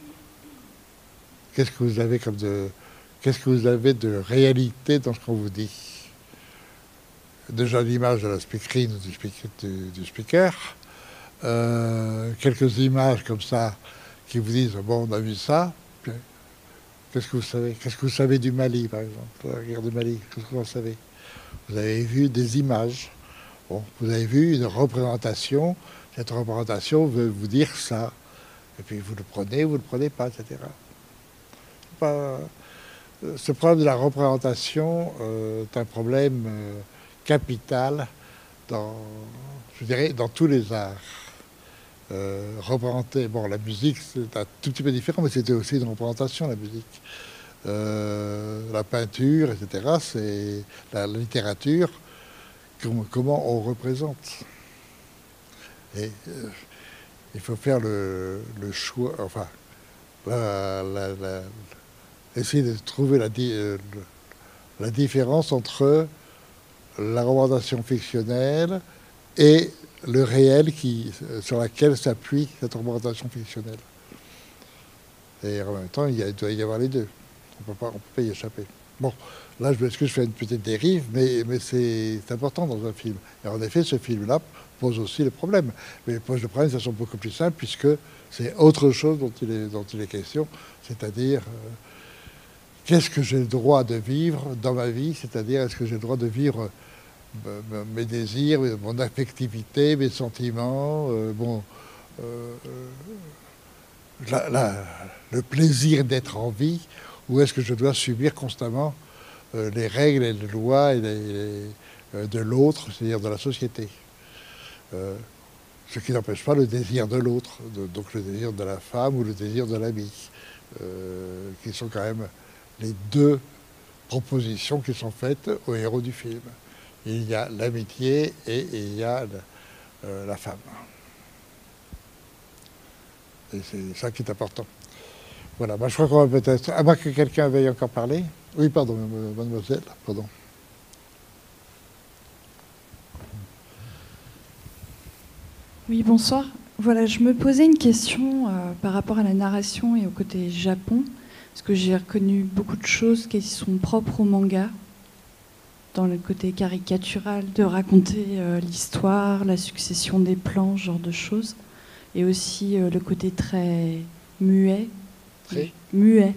Qu'est-ce que vous avez de réalité dans ce qu'on vous dit? Déjà l'image de la speakerine ou du speaker, quelques images comme ça qui vous disent bon, on a vu ça. Qu'est-ce que vous savez? Qu'est-ce que vous savez du Mali, par exemple? La guerre du Mali, qu'est-ce que vous en savez? Vous avez vu des images. Bon, vous avez vu une représentation. Cette représentation veut vous dire ça. Et puis vous le prenez pas, etc. Ce problème de la représentation est un problème capital je dirais, dans tous les arts. Représenter, bon, la musique c'est un tout petit peu différent, mais c'était aussi une représentation, la musique. La peinture, etc., c'est la littérature, comment on représente. Et il faut faire le choix, enfin, essayer de trouver la différence entre la représentation fictionnelle et le réel sur laquelle s'appuie cette représentation fictionnelle. Et en même temps, il doit y avoir les deux. On peut pas y échapper. Bon, là, je m'excuse, je fais une petite dérive, mais c'est important dans un film. Et en effet, ce film-là pose aussi le problème. Mais il pose le problème de façon beaucoup plus simple, puisque c'est autre chose dont il est question, c'est-à-dire qu'est-ce que j'ai le droit de vivre dans ma vie, c'est-à-dire est-ce que j'ai le droit de vivre mes désirs, mon affectivité, mes sentiments, le plaisir d'être en vie, ou est-ce que je dois subir constamment les règles et les lois de l'autre, c'est-à-dire de la société. Ce qui n'empêche pas le désir de l'autre, donc le désir de la femme ou le désir de l'ami, qui sont quand même les deux propositions qui sont faites au héros du film. Il y a l'amitié et il y a la femme. Et c'est ça qui est important. Voilà, je crois qu'on va peut-être... À moins que quelqu'un veuille encore parler. Oui, pardon, mademoiselle, pardon. Oui, bonsoir. Voilà, je me posais une question par rapport à la narration et au côté Japon, parce que j'ai reconnu beaucoup de choses qui sont propres au manga, dans le côté caricatural, de raconter l'histoire, la succession des plans, ce genre de choses, et aussi le côté très muet. Très muet.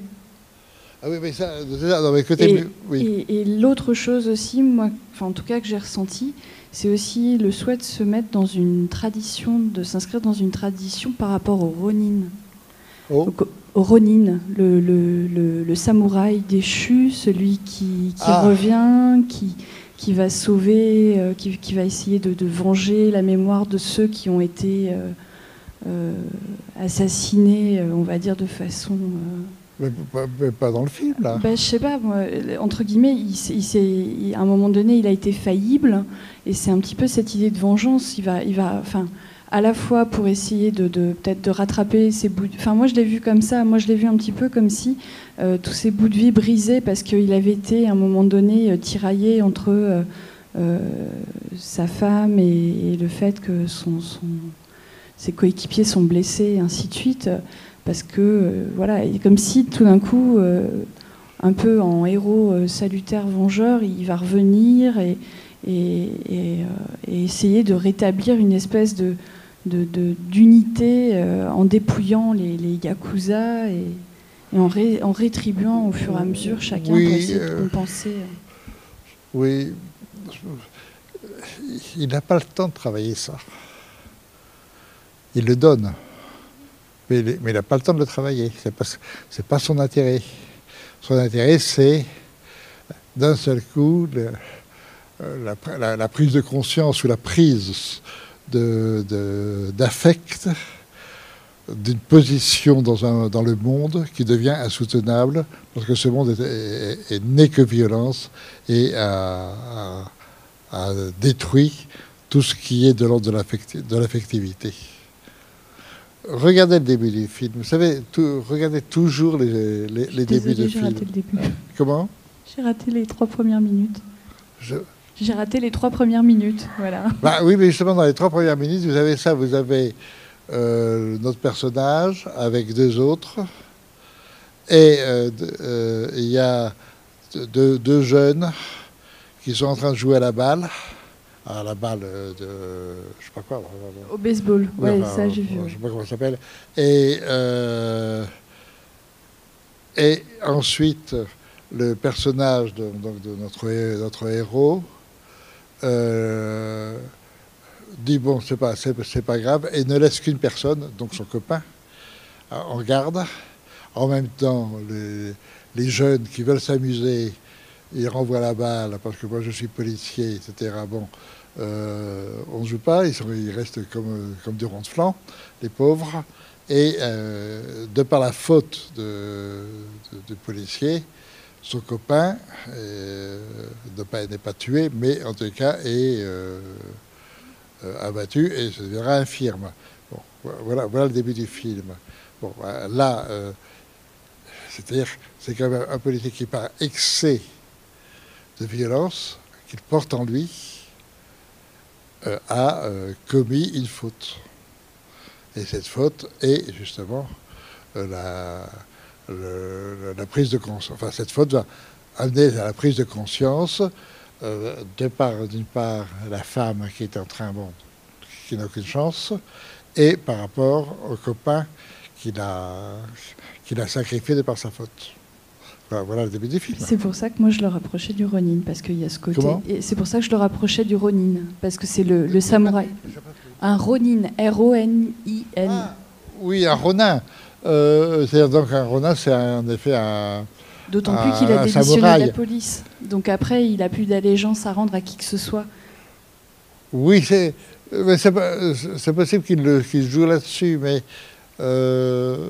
Ah oui, mais ça, non, mais côté... Oui. Et l'autre chose aussi, moi, enfin, en tout cas que j'ai ressenti, c'est aussi le souhait de se mettre dans une tradition, de s'inscrire dans une tradition par rapport au Ronin. Oh. Donc, au Ronin, le samouraï déchu, celui qui revient, qui va sauver, qui va essayer de venger la mémoire de ceux qui ont été assassinés, on va dire, de façon... Mais pas dans le film, là. Je sais pas, moi, entre guillemets, à un moment donné, il a été faillible, et c'est un petit peu cette idée de vengeance. Il va, enfin, à la fois pour essayer peut-être de rattraper ses bouts. Enfin, moi, je l'ai vu comme ça. Moi, je l'ai vu un petit peu comme si tous ces bouts de vie brisés parce qu'il avait été, à un moment donné, tiraillé entre sa femme et le fait que ses coéquipiers sont blessés, et ainsi de suite. Parce que, voilà, comme si tout d'un coup, un peu en héros salutaire vengeur, il va revenir et essayer de rétablir une espèce d'unité en dépouillant les Yakuza et en rétribuant au fur et à mesure chacun pour essayer de compenser. Oui, il n'a pas le temps de travailler ça. Il le donne. Mais il n'a pas le temps de le travailler. C'est pas son intérêt. Son intérêt, c'est d'un seul coup la prise de conscience ou la prise d'affect d'une position dans le monde qui devient insoutenable parce que ce monde n'est que violence et a détruit tout ce qui est de l'ordre de l'affectivité. Regardez le début du film. Vous savez, regardez toujours les débuts de film. J'ai raté le début. Comment ? J'ai raté les 3 premières minutes. J'ai raté les 3 premières minutes, voilà. Oui, mais justement, dans les 3 premières minutes, vous avez ça. Vous avez notre personnage avec 2 autres. Et il y a deux jeunes qui sont en train de jouer à la balle. À la balle de... je sais pas quoi. Au baseball, ouais, ça j'ai vu. Je sais pas comment ça s'appelle. Et ensuite, le personnage de notre héros dit bon, c'est pas grave, et ne laisse qu'une personne, donc son copain, en garde. En même temps, les jeunes qui veulent s'amuser, ils renvoient la balle parce que moi je suis policier, etc. Bon, on ne joue pas, ils restent comme des ronds de flanc, les pauvres. Et de par la faute du policier, son copain n'est pas tué, mais en tout cas est abattu et se deviendra infirme. Bon, voilà le début du film. Bon, là, c'est-à-dire, c'est quand même un policier qui, par excès de violence qu'il porte en lui, a commis une faute. Et cette faute est justement la prise de conscience. Enfin, cette faute va amener à la prise de conscience d'une part la femme qui est en train, qui n'a aucune chance, et par rapport au copain qu'il a sacrifié de par sa faute. Voilà le début du film. C'est pour ça que moi je le rapprochais du Ronin, parce qu'il y a ce côté. Et c'est pour ça que je le rapprochais du Ronin, parce que c'est le samouraï. Un Ronin, R-O-N-I-N. Ah, oui, un Ronin. C'est-à-dire donc un Ronin, c'est en effet un. D'autant plus qu'il a démissionné de la police. Donc après, il n'a plus d'allégeance à rendre à qui que ce soit. Oui, c'est possible qu'il joue là-dessus, mais je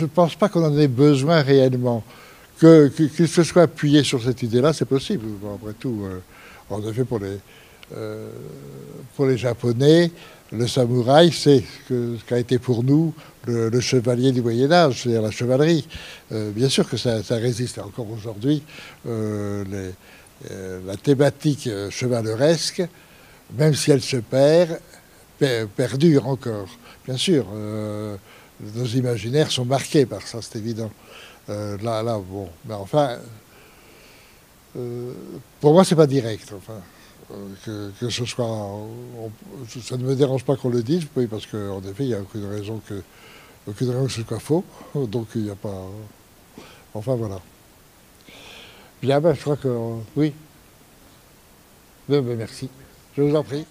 ne pense pas qu'on en ait besoin réellement. Qu'il se soit appuyé sur cette idée-là, c'est possible. Bon, après tout, en effet, pour les Japonais, le samouraï, c'est ce qu'a été pour nous le chevalier du Moyen-Âge, c'est-à-dire la chevalerie. Bien sûr que ça résiste encore aujourd'hui. La thématique chevaleresque, même si elle se perdure encore. Bien sûr, nos imaginaires sont marqués par ça, c'est évident. Bon, mais enfin, pour moi, c'est pas direct. Enfin, que ce soit, ça ne me dérange pas qu'on le dise, parce qu'en effet, il n'y a aucune raison que ce soit faux. Donc, il n'y a pas. Enfin voilà. Bien, ben, je crois que... oui. Ben, merci. Je vous en prie.